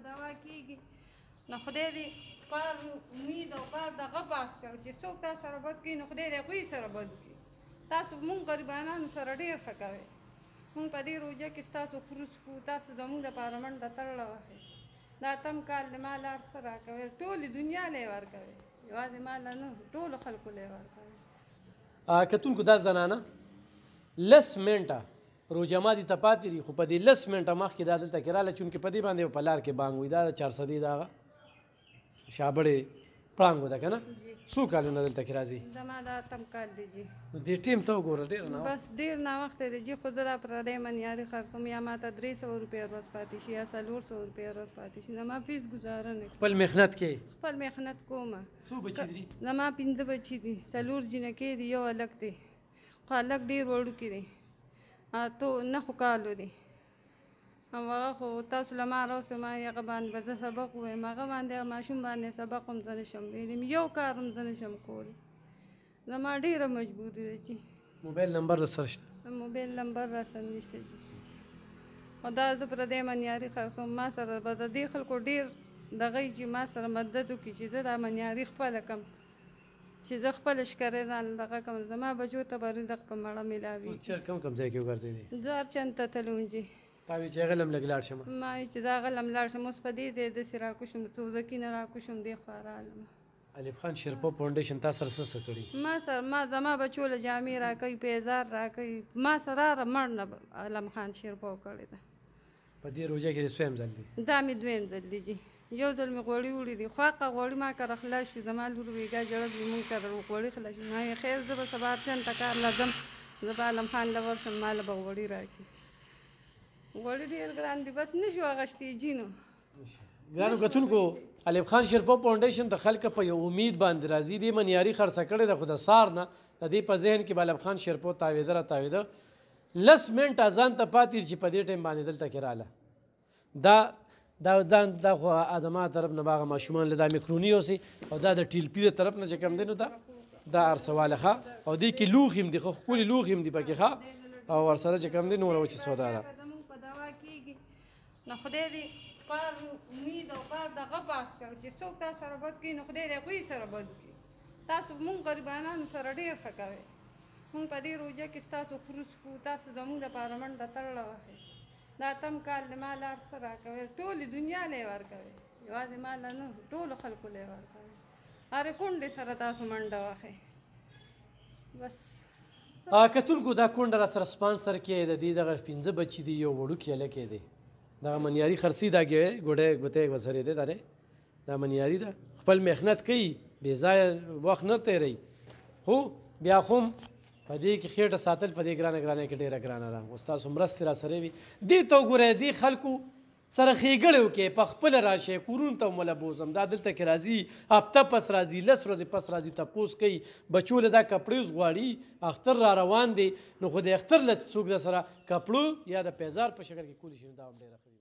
دوا کېږي نو خدای دې پار امید او پار دغه پاس کړ چې څوک تا سره بد کوي نو خدای دې هغوی سره بد کړي. تاسو مونږ غریبانانو سره ډېر ښه کوئ. مونږ په دې روژه کې ستاسو خروس کوو، تاسو زموږ دپاره منډه تړله وهئ. دا اتم کال د ما له هر څه راکوئ، ټولې دنیا له یې ورکوئ، یوازې ما له نه ټولو خلکو له یې ورکوئ. کتونکو دا زنانه 10 منټه روژه ماتي ته پاتې دي، خو په دې 10 منټه مخکې دا دلته کې راغله چونکې په دې باندې په لار کې بانګ وي. دا د 400 د هغه شابړې پړانګو ده که نه؟ څو کالونه دلته کې راځي؟ زما دا اتم کال دی جي. نو دې ټیم ته وګوره ډېر نه بس ډېر ناوخته دی جي، خو زه دا پردی منیاري خرڅوم، یا ماته 300 روپۍ ورځ پاتې شي یا 400 روپۍ ورځ پاتې شي. زما فیس ګزاره نه خپل محنت کې خپل محنت کومه. څو بچي دي؟ زما 5 بچي دي، 4 جنکۍ دي، یو هلک دی، خو هلک ډېر وړوکی دی، تو 9 کالو دی. او هغه خو تاسو له ما راوستو ما هغه باندې به زه سبق ووایم، هغه باندې هغه ماشوم باندې سبق هم زه نشم ویلی، یو کار هم زه نشم کولی. زما ډېره مجبوري ده چې موبایل نمبر در سره شته؟ موبایل نمبر را سره نشته جي. او دا زه پردی منیاري خرڅوم، ما سره به د دې خلکو ډېر دغه یي چې ما سره مدد وکړي چې زه دا منیاري خپله کړم، چې زه خپله شکرې ځان دغه کړم. زما بچو ته به رزق په مړه میلاوي. چېر کوم ځای کې وګرځېدې؟ زه هر چند ته تلم جي. تا وایي چې هغه لم لږ لاړ شم؟ ما وایي چې زه هغه لم لاړ شم، اوس په دې ځای داسې راکوشم، توزکي نه راکوشم، دې خوا رالم. الف خان شیرپو فاونډیشن تا سره څه کړي؟ ما زما بچو له جامې راکوي، پیزار راکوي، ما سره مړ نه علم خان شیرپو کړې ده. په دې روژه کې د څویم ځل دی؟ دا مې دویم ځل دی جي. یو ځل مې غوړي وړي دي، خو هغه غوړي ما کره خلاص شي، زما لور ویګا جړل دي، مونږ کره غوړي خلاص شي. ما ویل خیر زه به سبا چند ته کار له ځم، زه به علم خان له ورشم، ما له به غوړي راکړي. غوړي ډېر ګران دي، بس نه شو اخیستی جي. نو ګرانو کتونکو الف خان شیرپو فاونډیشن د خلکو په یو امید باندې راځي. دې منیاري خرڅه کړې ده، خو د سار نه د دې په ذهن کې به الف خان شیرپو تاوېده را تاوېده. 10 منټه ځان ته پاتې چې په دې ټایم باندې دلته کې راله. دا خو زما طرف نه به هغه ماشومان له دا میکروني اوسي، او دا د ټیلپي د طرف نه چې کوم دی نو دا ارسواله ښه، او دې کې لوښي هم دي، ښه ښکلي لوښي هم دي پکې ښه، او ورسره چې کوم دی نوره وچې سودا ده. په دوا کېږي نو خدای دې پار امید او پار دغه پاس کړ چې څوک تا سره بد کوي نو خدای دې هغوی سره بد کړي. تاسو مونږ غریبانانو سره ډېر ښه کوئ. مونږ په دې روژه کې ستاسو خروس کوو، تاسو زموږ دپاره منډه تړله وهئ. دا اتم کال د ما له هر څه راکوئ، ټولې دنیا له یې ورکوئ، یوازې ما له نه ټولو خلکو له یې ورکوئ. هرې کونډې سره تاسو منډه وهئ. بس کتونکو دا کونډه را سره سپانسر کې د دې دغه 5 بچي دي، یو وړوکی هلکی دی، دغه منیاري خرڅي دا ګوډی ورسره دی، دا منیاري ده، خپل محنت کوي، بې ځایه وخت نه تېروي، خو بیا خو هم په دې کې خېټه ساتل په دې ګرانه کې ډېره ګرانه ده. اوس تاسو مرستې را سره وي، دې ته وګورئ، دې خلکو سره ښېګړې وکړئ، په خپله راشئ، کورونو ته مله بوځم، دا دلته کې راځي، هفته پس راځي، 10 ورځې پس راځي، تپوس کوي، بچو له دا کپړې اوس غواړي، اختر را روان دی، نو خو د اختر له څوک در سره کپړو یا د پیزار په شکل کې کولی شي، نو دا هم ډېره ښه وي.